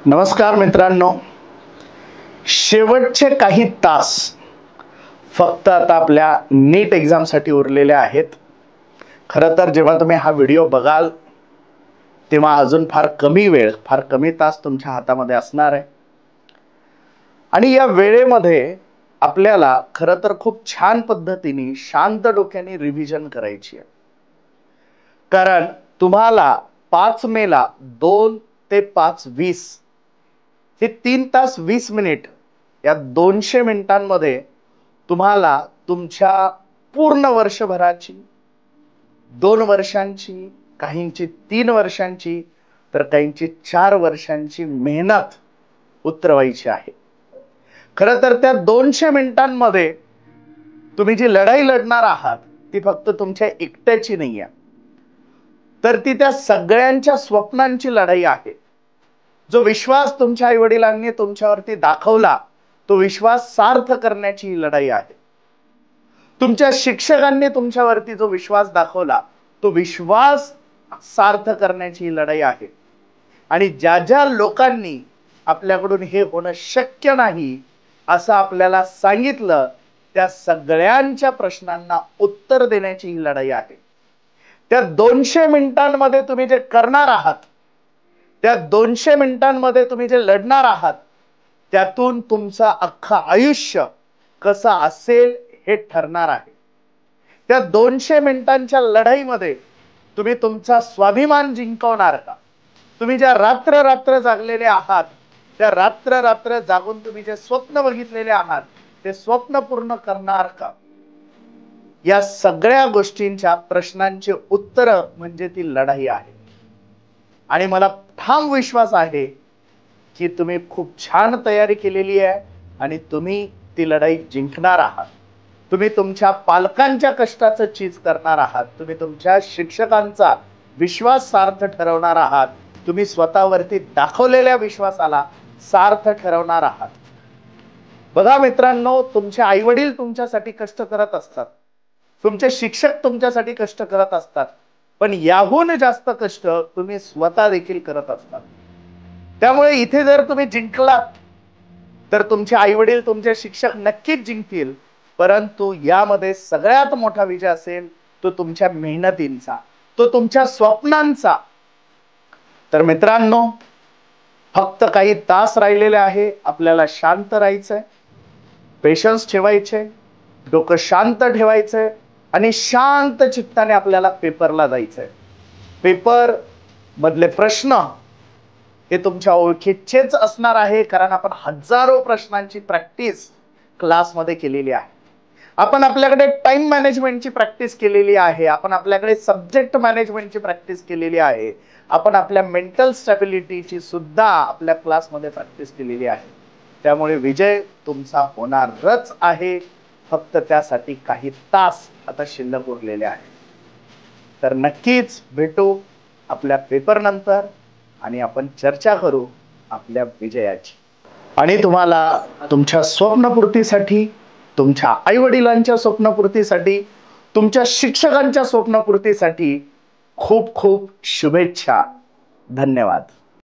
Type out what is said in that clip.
नमस्कार मित्रांनो, शेवटचे काही तास फक्त आता आपल्या नीट एक्झामसाठी उरलेले आहेत. खरं तर जेव्हा तुम्ही हा व्हिडिओ बघाल तेव्हा अजून फार कमी वेळ, फार कमी तास तुमच्या हातामध्ये असणार आहे. आणि या वेळेमध्ये आपल्याला खरं तर खूप छान पद्धतीने शांत डोक्याने रिव्हिजन करायची आहे. कारण तुम्हाला 5 मेला 2 ते 5:20 हे 3 तास 20 मिनिट या 200 मिनिटांमध्ये तुम्हाला तुमच्या पूर्ण वर्षभराची, 2 वर्षांची, काहींची 3 वर्षांची, तर काहींची 4 वर्षांची मेहनत उतरवायची आहे. खरं तर त्या 200 मिनिटांमध्ये तुम्ही जी लढाई लढणार आहात ती फक्त तुमच्या एकट्याची नाही आहे, तर ती त्या सगळ्यांच्या स्वप्नांची लढाई आहे. जो विश्वास तुमच्या आईवडिलांनी तुमच्यावरती दाखवला तो विश्वास सार्थ करण्याची ही लढाई आहे. तुमच्या शिक्षकांनी तुमच्यावरती जो विश्वास दाखवला तो विश्वास सार्थ करण्याची ही लढाई आहे. आणि ज्या ज्या लोकांनी आपल्याकडून हे होणं शक्य नाही असं आपल्याला सांगितलं त्या सगळ्यांच्या प्रश्नांना उत्तर देण्याची ही लढाई आहे. त्या 200 मिनिटांमध्ये तुम्ही जे करणार आहात, त्या 200 मिनिटांमध्ये तुम्ही जे लढणार आहात, त्यातून तुमचं अख्खं आयुष्य कसं असेल हे ठरणार आहे. त्या 200 मिनिटांच्या लढाईमध्ये तुम्ही तुमचा स्वाभिमान जिंकवणार का? तुम्ही ज्या रात्र रात्र जागलेले आहात, त्या रात्र रात्र जागून तुम्ही जे स्वप्न बघितलेले आहात ते स्वप्न पूर्ण करणार का? या सगळ्या गोष्टींच्या प्रश्नांची उत्तर म्हणजे ती लढाई आहे. आणि मला ठाम विश्वास आहे की तुम्ही खूप छान तयारी केलेली आहे आणि तुम्ही ती लढाई जिंकणार आहात. तुम्ही तुमच्या पालकांच्या कष्टाचं चीज करणार आहात. तुम्ही तुमच्या शिक्षकांचा विश्वास सार्थ ठरवणार आहात. तुम्ही स्वतःवरती दाखवलेल्या विश्वासाला सार्थ ठरवणार आहात. बघा मित्रांनो, तुमचे आईवडील तुमच्यासाठी कष्ट करत असतात, तुमचे शिक्षक तुमच्यासाठी कष्ट करत असतात, पण याहून जास्त कष्ट तुम्ही स्वतः देखील करत असतात. त्यामुळे इथे जर तुम्ही जिंकलात तर तुमचे आईवडील, तुमचे शिक्षक नक्कीच जिंकतील, परंतु यामध्ये सगळ्यात मोठा विजय असेल तो तुमच्या मेहनतींचा, तो तुमच्या स्वप्नांचा. तर मित्रांनो, फक्त काही तास राहिलेले आहे. आपल्याला शांत राहायचंय, पेशन्स ठेवायचे, डोकं शांत ठेवायचंय आणि शांत चित्ताने आपल्याला पेपरला जायचंय. पेपर मधले प्रश्न हे तुमच्या ओळखीचेच असणार आहे, कारण आपण हजारो प्रश्नांची प्रॅक्टिस क्लासमध्ये केलेली आहे. आपण आपल्याकडे टाइम मॅनेजमेंटची प्रॅक्टिस केलेली आहे. आपण आपल्याकडे सब्जेक्ट मॅनेजमेंटची प्रॅक्टिस केलेली आहे. आपण आपल्या मेंटल स्टॅबिलिटीची सुद्धा आपल्या क्लासमध्ये प्रॅक्टिस केलेली आहे. त्यामुळे विजय तुमचा होणारच आहे. फक्त त्यासाठी काही तास आता शिल्लक उरलेले आहेत. तर नक्कीच भेटू आपल्या पेपर नंतर आणि आपण चर्चा करू आपल्या विजयाची. आणि तुम्हाला तुमच्या स्वप्नपूर्तीसाठी, तुमच्या आईवडिलांच्या स्वप्नपूर्तीसाठी, तुमच्या शिक्षकांच्या स्वप्नपूर्तीसाठी खूप खूप शुभेच्छा. धन्यवाद.